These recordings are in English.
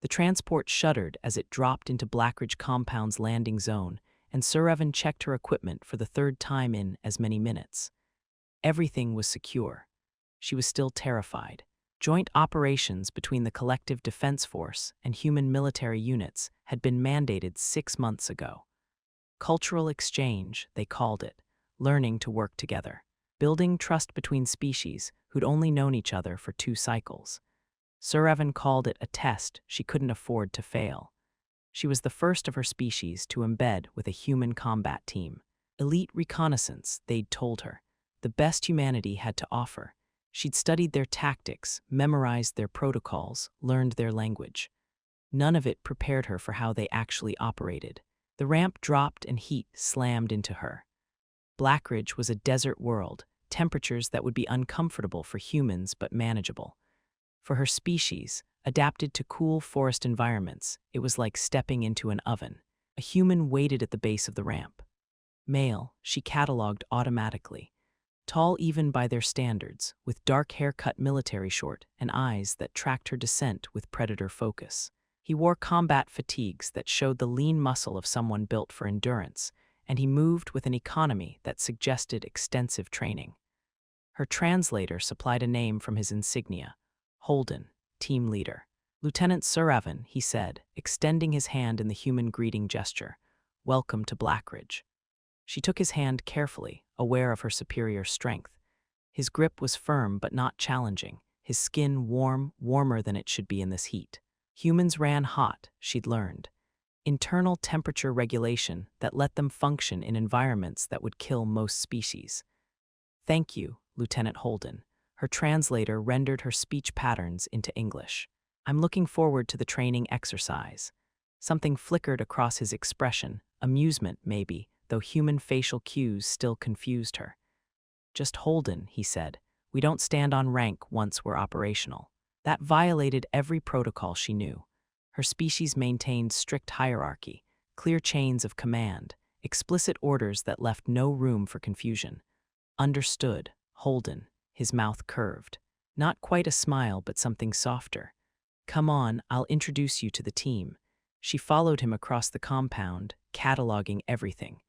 The transport shuddered as it dropped into Blackridge Compound's landing zone, and Sir Evan checked her equipment for the third time in as many minutes. Everything was secure. She was still terrified. Joint operations between the Collective Defense Force and human military units had been mandated 6 months ago. Cultural exchange, they called it, learning to work together, building trust between species who'd only known each other for 2 cycles. Sir Evan called it a test she couldn't afford to fail. She was the first of her species to embed with a human combat team. Elite reconnaissance, they'd told her, the best humanity had to offer. She'd studied their tactics, memorized their protocols, learned their language. None of it prepared her for how they actually operated. The ramp dropped and heat slammed into her. Blackridge was a desert world, temperatures that would be uncomfortable for humans but manageable. For her species, adapted to cool forest environments, it was like stepping into an oven. A human waited at the base of the ramp. Male, she cataloged automatically. Tall even by their standards, with dark hair-cut military short and eyes that tracked her descent with predator focus. He wore combat fatigues that showed the lean muscle of someone built for endurance, and he moved with an economy that suggested extensive training. Her translator supplied a name from his insignia, Holden, team leader. Lieutenant Sir Evan, he said, extending his hand in the human greeting gesture. Welcome to Blackridge. She took his hand carefully, aware of her superior strength. His grip was firm but not challenging, his skin warm, warmer than it should be in this heat. Humans ran hot, she'd learned. Internal temperature regulation that let them function in environments that would kill most species. Thank you, Lieutenant Holden. Her translator rendered her speech patterns into English. I'm looking forward to the training exercise. Something flickered across his expression, amusement maybe, though human facial cues still confused her. Just Holden, he said. We don't stand on rank once we're operational. That violated every protocol she knew. Her species maintained strict hierarchy, clear chains of command, explicit orders that left no room for confusion. Understood, Holden, his mouth curved. Not quite a smile, but something softer. Come on, I'll introduce you to the team. She followed him across the compound, cataloging everything.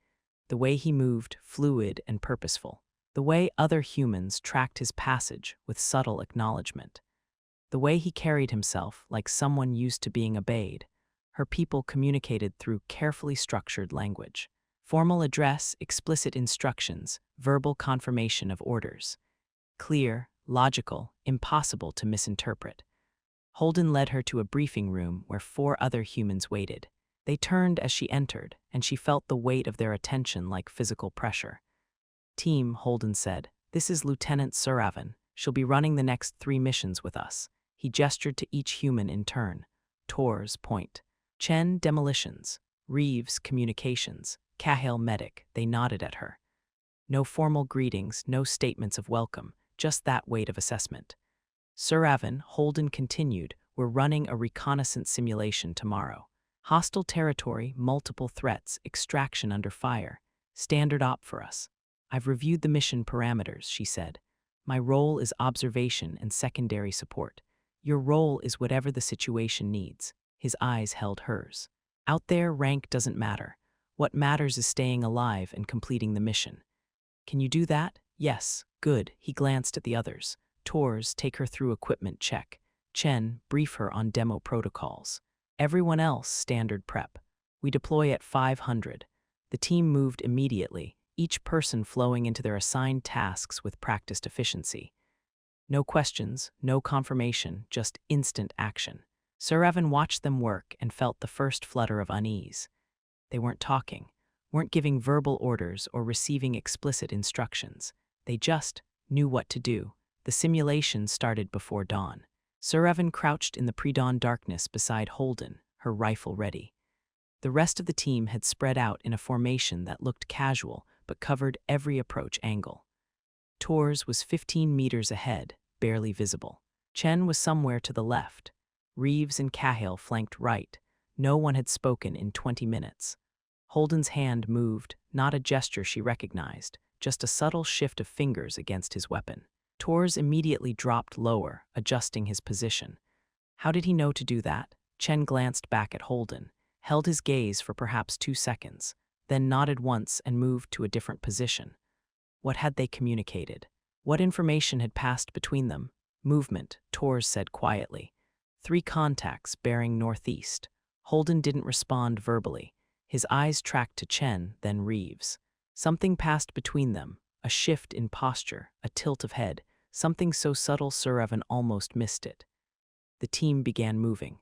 The way he moved, fluid and purposeful. The way other humans tracked his passage with subtle acknowledgement. The way he carried himself like someone used to being obeyed. Her people communicated through carefully structured language. Formal address, explicit instructions, verbal confirmation of orders. Clear, logical, impossible to misinterpret. Holden led her to a briefing room where 4 other humans waited. They turned as she entered, and she felt the weight of their attention like physical pressure. Team, Holden said, this is Lieutenant Sir Evan. She'll be running the next 3 missions with us. He gestured to each human in turn. Tor's point. Chen, demolitions. Reeves, communications. Cahill, medic. They nodded at her. No formal greetings, no statements of welcome, just that weight of assessment. Sir Evan, Holden continued, we're running a reconnaissance simulation tomorrow. Hostile territory, multiple threats, extraction under fire. Standard op for us. I've reviewed the mission parameters, she said. My role is observation and secondary support. Your role is whatever the situation needs. His eyes held hers. Out there, rank doesn't matter. What matters is staying alive and completing the mission. Can you do that? Yes. Good. He glanced at the others. Tors, take her through equipment check. Chen, brief her on demo protocols. Everyone else, standard prep. We deploy at 500. The team moved immediately, each person flowing into their assigned tasks with practiced efficiency. No questions, no confirmation, just instant action. Sir Evan watched them work and felt the first flutter of unease. They weren't talking, weren't giving verbal orders or receiving explicit instructions. They just knew what to do. The simulation started before dawn. Sir Evan crouched in the pre-dawn darkness beside Holden, her rifle ready. The rest of the team had spread out in a formation that looked casual but covered every approach angle. Tors was 15 meters ahead, barely visible. Chen was somewhere to the left. Reeves and Cahill flanked right. No one had spoken in 20 minutes. Holden's hand moved, not a gesture she recognized, just a subtle shift of fingers against his weapon. Tors immediately dropped lower, adjusting his position. How did he know to do that? Chen glanced back at Holden, held his gaze for perhaps 2 seconds, then nodded once and moved to a different position. What had they communicated? What information had passed between them? Movement, Tors said quietly. 3 contacts bearing northeast. Holden didn't respond verbally. His eyes tracked to Chen, then Reeves. Something passed between them, a shift in posture, a tilt of head, something so subtle Sir Evan almost missed it. The team began moving.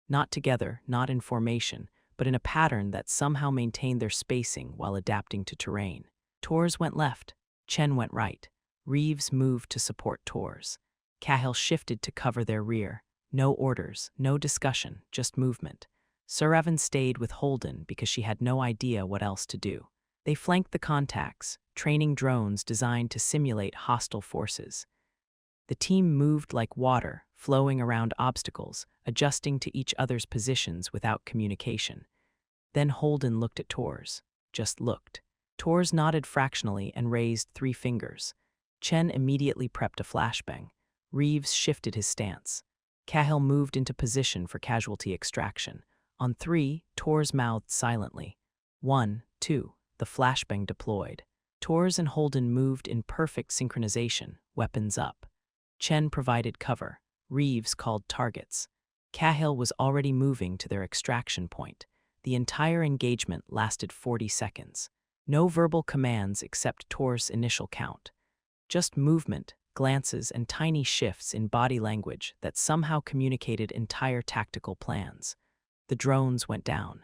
Not together, not in formation, but in a pattern that somehow maintained their spacing while adapting to terrain. Tors went left, Chen went right. Reeves moved to support Tors. Cahill shifted to cover their rear. No orders, no discussion, just movement. Sir Evan stayed with Holden because she had no idea what else to do. They flanked the contacts, training drones designed to simulate hostile forces. The team moved like water, flowing around obstacles, adjusting to each other's positions without communication. Then Holden looked at Tors. Just looked. Tors nodded fractionally and raised 3 fingers. Chen immediately prepped a flashbang. Reeves shifted his stance. Cahill moved into position for casualty extraction. On 3, Tors mouthed silently. 1, 2, the flashbang deployed. Tors and Holden moved in perfect synchronization, weapons up. Chen provided cover. Reeves called targets. Cahill was already moving to their extraction point. The entire engagement lasted 40 seconds. No verbal commands except Tors' initial count. Just movement, glances, and tiny shifts in body language that somehow communicated entire tactical plans. The drones went down.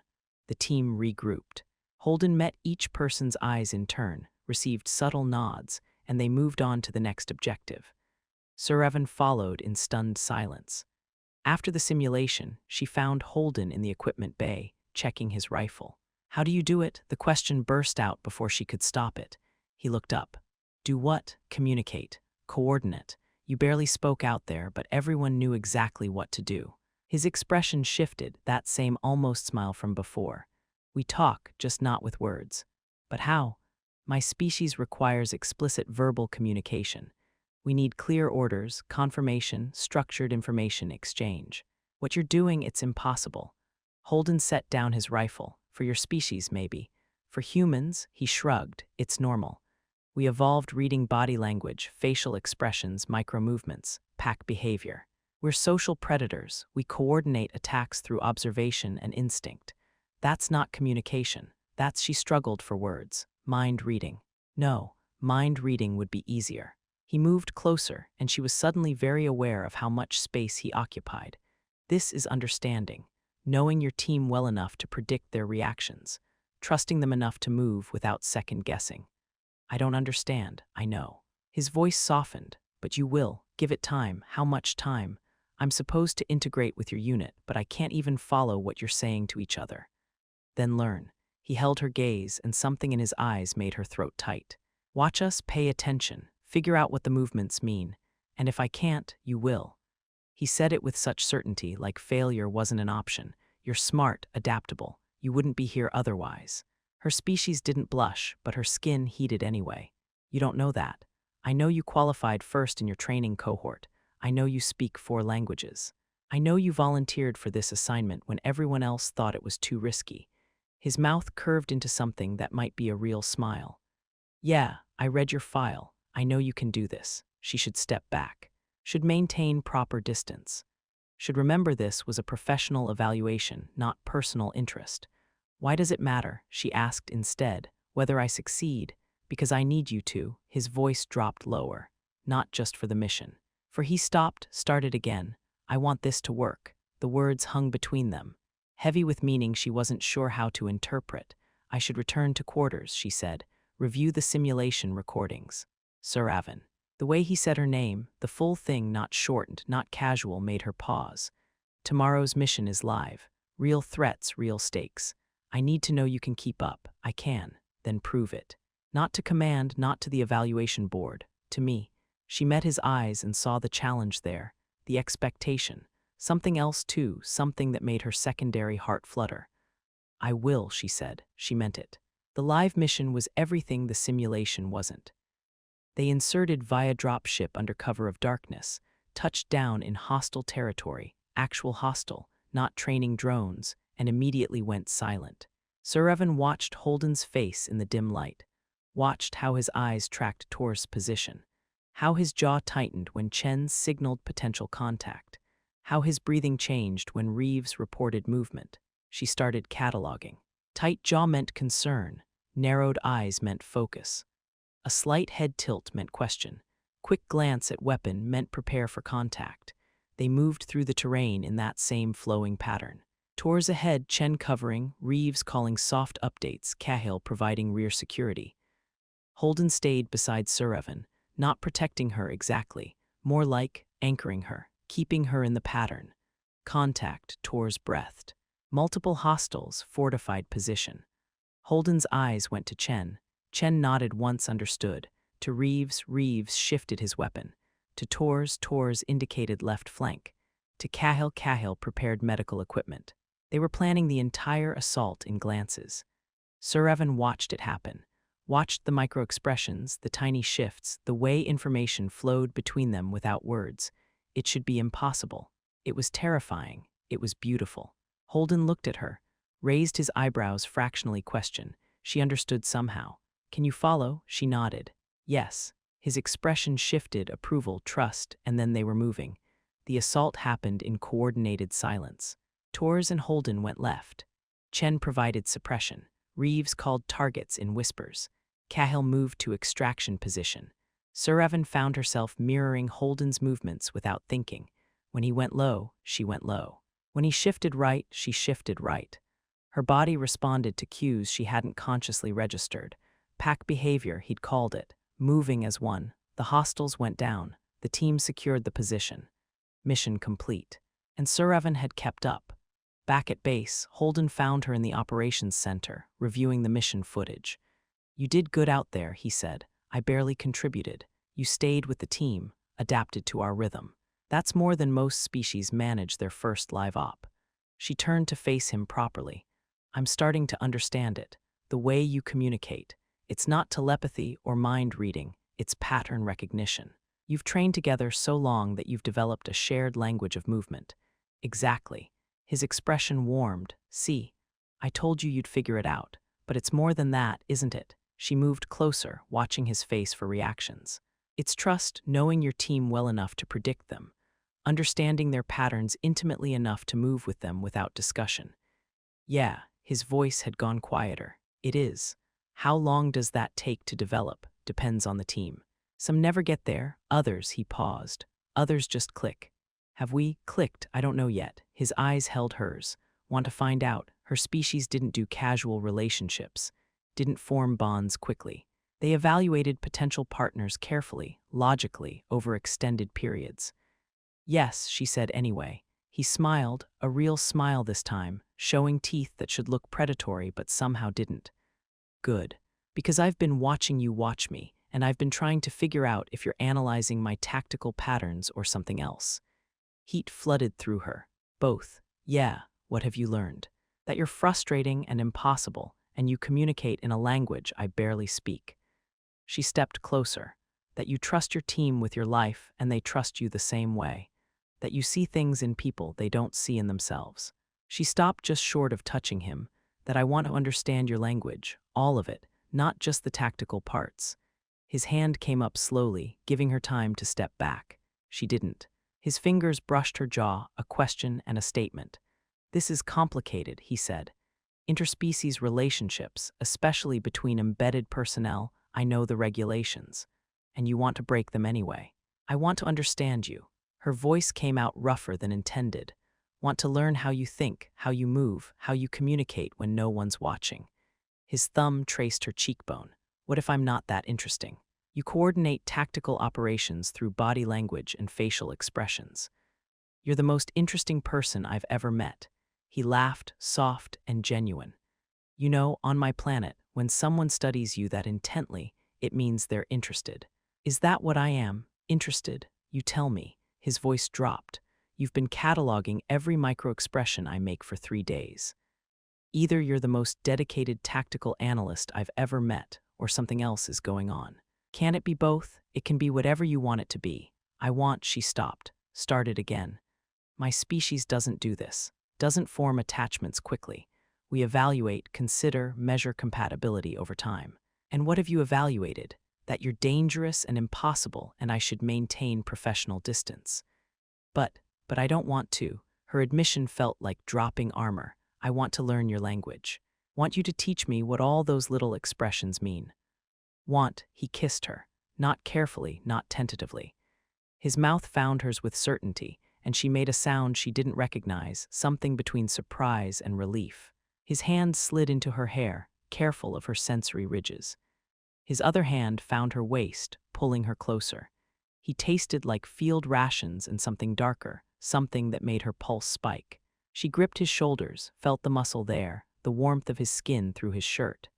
The team regrouped. Holden met each person's eyes in turn, received subtle nods, and they moved on to the next objective. Sir Evan followed in stunned silence. After the simulation, she found Holden in the equipment bay, checking his rifle. "How do you do it?" The question burst out before she could stop it. He looked up. "Do what?" "Communicate. Coordinate. You barely spoke out there, but everyone knew exactly what to do." His expression shifted, that same almost smile from before. "We talk, just not with words." "But how?" "My species requires explicit verbal communication. We need clear orders, confirmation, structured information exchange. What you're doing, it's impossible." Holden set down his rifle. "For your species, maybe. For humans," he shrugged, "it's normal. We evolved reading body language, facial expressions, micromovements, pack behavior. We're social predators. We coordinate attacks through observation and instinct. That's not communication. That's," she struggled for words, "mind reading." "No, mind reading would be easier." He moved closer, and she was suddenly very aware of how much space he occupied. This is understanding. Knowing your team well enough to predict their reactions. Trusting them enough to move without second-guessing. "I don't understand, I know." His voice softened. "But you will. Give it time. How much time? I'm supposed to integrate with your unit, but I can't even follow what you're saying to each other." "Then learn." He held her gaze, and something in his eyes made her throat tight. "Watch us, pay attention. Figure out what the movements mean. And if I can't, you will." He said it with such certainty, like failure wasn't an option. "You're smart, adaptable. You wouldn't be here otherwise." Her species didn't blush, but her skin heated anyway. "You don't know that. I know you qualified first in your training cohort. I know you speak 4 languages. I know you volunteered for this assignment when everyone else thought it was too risky." His mouth curved into something that might be a real smile. "Yeah, I read your file. I know you can do this." She should step back. Should maintain proper distance. Should remember this was a professional evaluation, not personal interest. "Why does it matter?" she asked instead. "Whether I succeed? Because I need you to." His voice dropped lower. "Not just for the mission." For he stopped, started again. "I want this to work." The words hung between them. Heavy with meaning she wasn't sure how to interpret. "I should return to quarters," she said. "Review the simulation recordings." Sir Evan. The way he said her name, the full thing, not shortened, not casual, made her pause. "Tomorrow's mission is live. Real threats, real stakes. I need to know you can keep up." "I can." "Then prove it." Not to command, not to the evaluation board. To me. She met his eyes and saw the challenge there, the expectation. Something else too, something that made her secondary heart flutter. "I will," she said. She meant it. The live mission was everything the simulation wasn't. They inserted via dropship under cover of darkness, touched down in hostile territory, actual hostile, not training drones, and immediately went silent. Sir Evan watched Holden's face in the dim light, watched how his eyes tracked Tor's position, how his jaw tightened when Chen signaled potential contact, how his breathing changed when Reeves reported movement. She started cataloging. Tight jaw meant concern, narrowed eyes meant focus. A slight head tilt meant question. Quick glance at weapon meant prepare for contact. They moved through the terrain in that same flowing pattern. Tor's ahead, Chen covering, Reeves calling soft updates, Cahill providing rear security. Holden stayed beside Sir Evan, not protecting her exactly, more like anchoring her, keeping her in the pattern. Contact, Tor's breathed. Multiple hostiles, fortified position. Holden's eyes went to Chen. Chen nodded once understood. To Reeves, Reeves shifted his weapon. To Tor's, Tor's indicated left flank. To Cahill, Cahill prepared medical equipment. They were planning the entire assault in glances. Sir Evan watched it happen, watched the micro-expressions, the tiny shifts, the way information flowed between them without words. It should be impossible. It was terrifying. It was beautiful. Holden looked at her, raised his eyebrows fractionally question. She understood somehow. Can you follow? She nodded. Yes. His expression shifted, approval, trust, and then they were moving. The assault happened in coordinated silence. Tors and Holden went left. Chen provided suppression. Reeves called targets in whispers. Cahill moved to extraction position. Sir Evan found herself mirroring Holden's movements without thinking. When he went low, she went low. When he shifted right, she shifted right. Her body responded to cues she hadn't consciously registered. Pack behavior, he'd called it. Moving as one. The hostiles went down. The team secured the position. Mission complete. And Sir Evan had kept up. Back at base, Holden found her in the operations center, reviewing the mission footage. You did good out there, he said. I barely contributed. You stayed with the team, adapted to our rhythm. That's more than most species manage their first live op. She turned to face him properly. I'm starting to understand it. The way you communicate. It's not telepathy or mind reading, it's pattern recognition. You've trained together so long that you've developed a shared language of movement. Exactly. His expression warmed. See, I told you you'd figure it out. But it's more than that, isn't it? She moved closer, watching his face for reactions. It's trust, knowing your team well enough to predict them. Understanding their patterns intimately enough to move with them without discussion. Yeah, his voice had gone quieter. It is. How long does that take to develop? Depends on the team. Some never get there, others, he paused. Others just click. Have we clicked? I don't know yet. His eyes held hers. Want to find out. Her species didn't do casual relationships, didn't form bonds quickly. They evaluated potential partners carefully, logically, over extended periods. Yes, she said anyway. He smiled, a real smile this time, showing teeth that should look predatory but somehow didn't. Good. Because I've been watching you watch me, and I've been trying to figure out if you're analyzing my tactical patterns or something else. Heat flooded through her. Both. Yeah, what have you learned? That you're frustrating and impossible, and you communicate in a language I barely speak. She stepped closer. That you trust your team with your life and they trust you the same way. That you see things in people they don't see in themselves. She stopped just short of touching him. That I want to understand your language, all of it, not just the tactical parts. His hand came up slowly, giving her time to step back. She didn't. His fingers brushed her jaw, a question and a statement. This is complicated, he said. Interspecies relationships, especially between embedded personnel, I know the regulations. And you want to break them anyway. I want to understand you. Her voice came out rougher than intended. Want to learn how you think, how you move, how you communicate when no one's watching. His thumb traced her cheekbone. What if I'm not that interesting? You coordinate tactical operations through body language and facial expressions. You're the most interesting person I've ever met. He laughed, soft and genuine. You know, on my planet, when someone studies you that intently, it means they're interested. Is that what I am? Interested? You tell me. His voice dropped. You've been cataloging every micro-expression I make for 3 days. Either you're the most dedicated tactical analyst I've ever met, or something else is going on. Can it be both? It can be whatever you want it to be. She stopped, started again. My species doesn't do this. doesn't form attachments quickly. We evaluate, consider, measure compatibility over time. And what have you evaluated? That you're dangerous and impossible, and I should maintain professional distance. But I don't want to. Her admission felt like dropping armor. I want to learn your language. Want you to teach me what all those little expressions mean. Want, he kissed her. Not carefully, not tentatively. His mouth found hers with certainty, and she made a sound she didn't recognize, something between surprise and relief. His hand slid into her hair, careful of her sensory ridges. His other hand found her waist, pulling her closer. He tasted like field rations and something darker, something that made her pulse spike. She gripped his shoulders, felt the muscle there, the warmth of his skin through his shirt.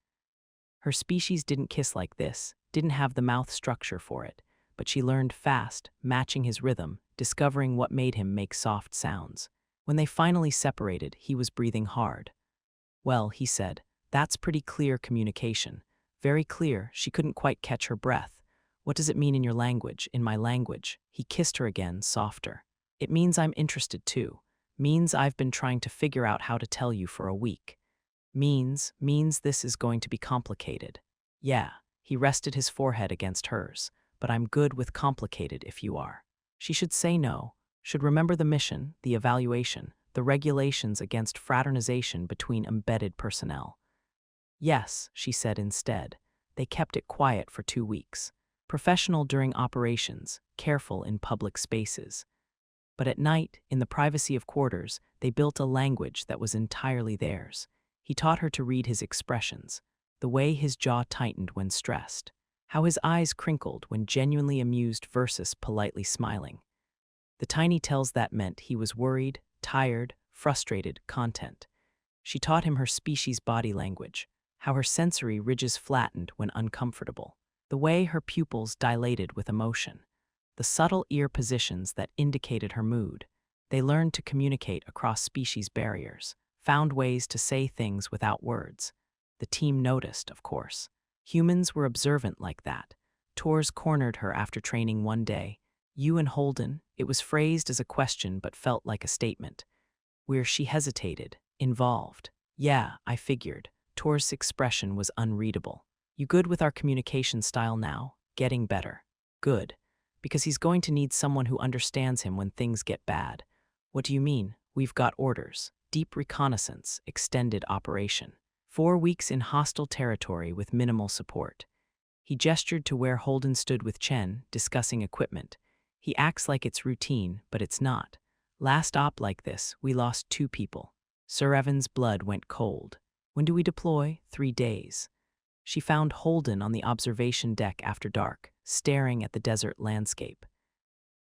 Her species didn't kiss like this, didn't have the mouth structure for it, but she learned fast, matching his rhythm, discovering what made him make soft sounds. When they finally separated, he was breathing hard. Well, he said, that's pretty clear communication. Very clear, she couldn't quite catch her breath. What does it mean in your language, in my language? He kissed her again, softer. It means I'm interested too. Means I've been trying to figure out how to tell you for a week. Means this is going to be complicated. Yeah, he rested his forehead against hers, but I'm good with complicated if you are. She should say no, should remember the mission, the evaluation, the regulations against fraternization between embedded personnel. Yes, she said instead. They kept it quiet for 2 weeks. Professional during operations, careful in public spaces. But at night, in the privacy of quarters, they built a language that was entirely theirs. He taught her to read his expressions, the way his jaw tightened when stressed, how his eyes crinkled when genuinely amused versus politely smiling. The tiny tells that meant he was worried, tired, frustrated, content. She taught him her species' body language, how her sensory ridges flattened when uncomfortable, the way her pupils dilated with emotion, the subtle ear positions that indicated her mood. They learned to communicate across species barriers, found ways to say things without words. The team noticed, of course. Humans were observant like that. Tors cornered her after training one day. You and Holden, it was phrased as a question but felt like a statement. Where she hesitated, involved. Yeah, I figured. Tors' expression was unreadable. You good with our communication style now? Getting better. Good. Because he's going to need someone who understands him when things get bad. What do you mean? We've got orders. Deep reconnaissance, extended operation. 4 weeks in hostile territory with minimal support. He gestured to where Holden stood with Chen, discussing equipment. He acts like it's routine, but it's not. Last op like this, we lost 2 people. Sir Evan's blood went cold. When do we deploy? 3 days. She found Holden on the observation deck after dark, staring at the desert landscape.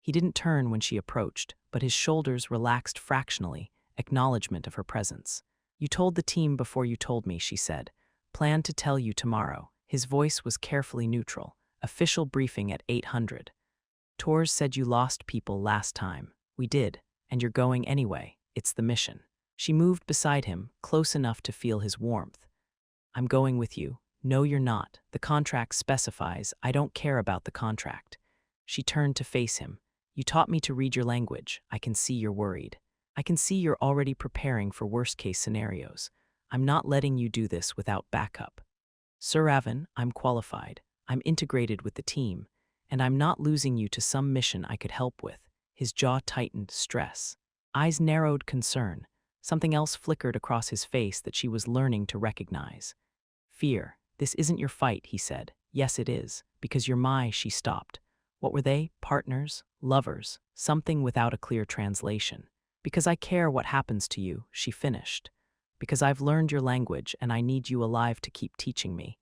He didn't turn when she approached, but his shoulders relaxed fractionally, acknowledgement of her presence. You told the team before you told me, she said. Planned to tell you tomorrow. His voice was carefully neutral. Official briefing at 800. Tors said you lost people last time. We did, and you're going anyway. It's the mission. She moved beside him, close enough to feel his warmth. I'm going with you. No, you're not. The contract specifies. I don't care about the contract. She turned to face him. You taught me to read your language. I can see you're worried. I can see you're already preparing for worst-case scenarios. I'm not letting you do this without backup. Sir Evan, I'm qualified. I'm integrated with the team. And I'm not losing you to some mission I could help with. His jaw tightened, stress. Eyes narrowed, concern. Something else flickered across his face that she was learning to recognize. Fear. This isn't your fight, he said. Yes, it is. Because you're my, she stopped. What were they? Partners? Lovers? Something without a clear translation. Because I care what happens to you, she finished. Because I've learned your language and I need you alive to keep teaching me.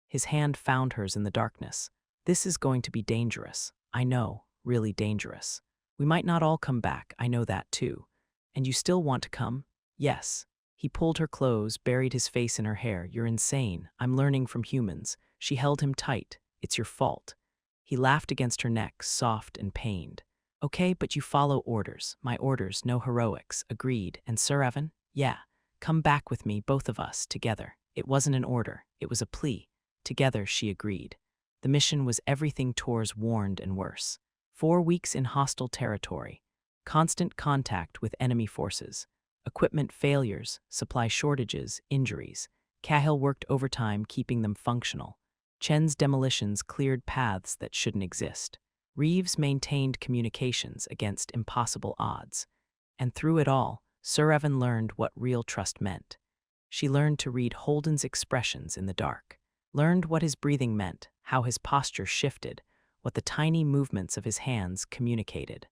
His hand found hers in the darkness. This is going to be dangerous. I know, really dangerous. We might not all come back, I know that too. And you still want to come? Yes. He pulled her close, buried his face in her hair. You're insane. I'm learning from humans. She held him tight. It's your fault. He laughed against her neck, soft and pained. Okay, but you follow orders. My orders, no heroics. Agreed. And Sir Evan? Yeah. Come back with me, both of us, together. It wasn't an order. It was a plea. Together, she agreed. The mission was everything Tors warned and worse. 4 weeks in hostile territory. Constant contact with enemy forces. Equipment failures, supply shortages, injuries. Cahill worked overtime keeping them functional. Chen's demolitions cleared paths that shouldn't exist. Reeves maintained communications against impossible odds. And through it all, Sir Evan learned what real trust meant. She learned to read Holden's expressions in the dark, learned what his breathing meant, how his posture shifted, what the tiny movements of his hands communicated.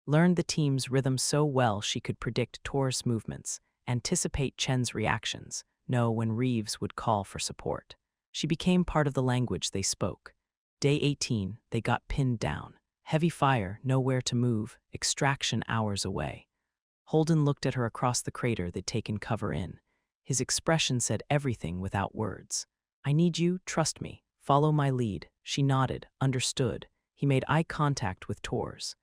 Learned the team's rhythm so well she could predict Tor's movements, anticipate Chen's reactions, know when Reeves would call for support. She became part of the language they spoke. Day 18, they got pinned down. Heavy fire, nowhere to move, extraction hours away. Holden looked at her across the crater they'd taken cover in. His expression said everything without words. "I need you, trust me, follow my lead." She nodded, understood. He made eye contact with Tor's.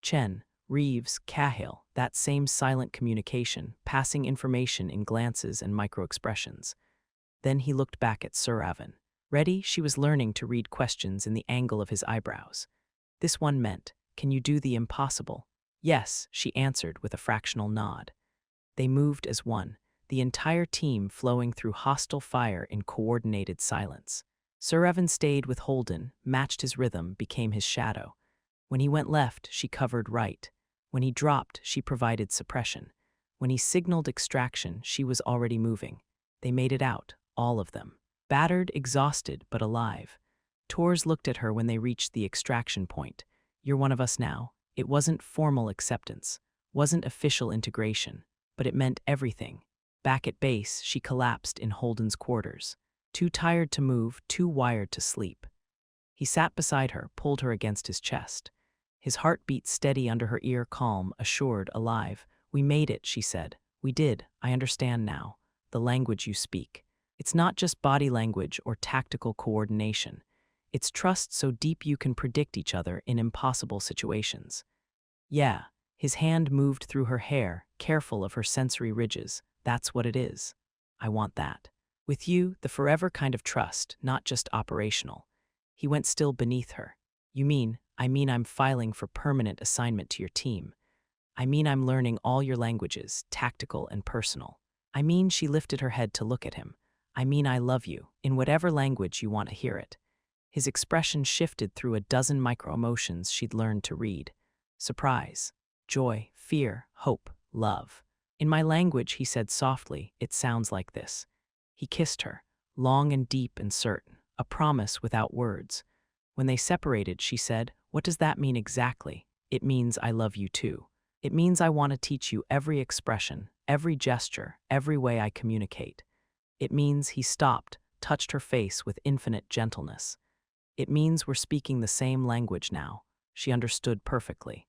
Chen, Reeves, Cahill, that same silent communication, passing information in glances and micro-expressions. Then he looked back at Sir Evan. Ready, she was learning to read questions in the angle of his eyebrows. This one meant, "Can you do the impossible?" "Yes," she answered with a fractional nod. They moved as one, the entire team flowing through hostile fire in coordinated silence. Sir Evan stayed with Holden, matched his rhythm, became his shadow. When he went left, she covered right. When he dropped, she provided suppression. When he signaled extraction, she was already moving. They made it out, all of them. Battered, exhausted, but alive. Tors looked at her when they reached the extraction point. "You're one of us now." It wasn't formal acceptance, wasn't official integration, but it meant everything. Back at base, she collapsed in Holden's quarters. Too tired to move, too wired to sleep. He sat beside her, pulled her against his chest. His heart beat steady under her ear, calm, assured, alive. "We made it," she said. "We did. I understand now. The language you speak. It's not just body language or tactical coordination. It's trust so deep you can predict each other in impossible situations." "Yeah." His hand moved through her hair, careful of her sensory ridges. "That's what it is. I want that. With you, the forever kind of trust, not just operational." He went still beneath her. "You mean, I mean I'm filing for permanent assignment to your team. I mean I'm learning all your languages, tactical and personal. I mean," she lifted her head to look at him, "I mean I love you, in whatever language you want to hear it." His expression shifted through a dozen micro-emotions she'd learned to read. Surprise, joy, fear, hope, love. "In my language," he said softly, "it sounds like this." He kissed her, long and deep and certain, a promise without words. When they separated, she said, "What does that mean exactly?" "It means I love you too. It means I want to teach you every expression, every gesture, every way I communicate. It means," he stopped, touched her face with infinite gentleness. "It means we're speaking the same language now." She understood perfectly.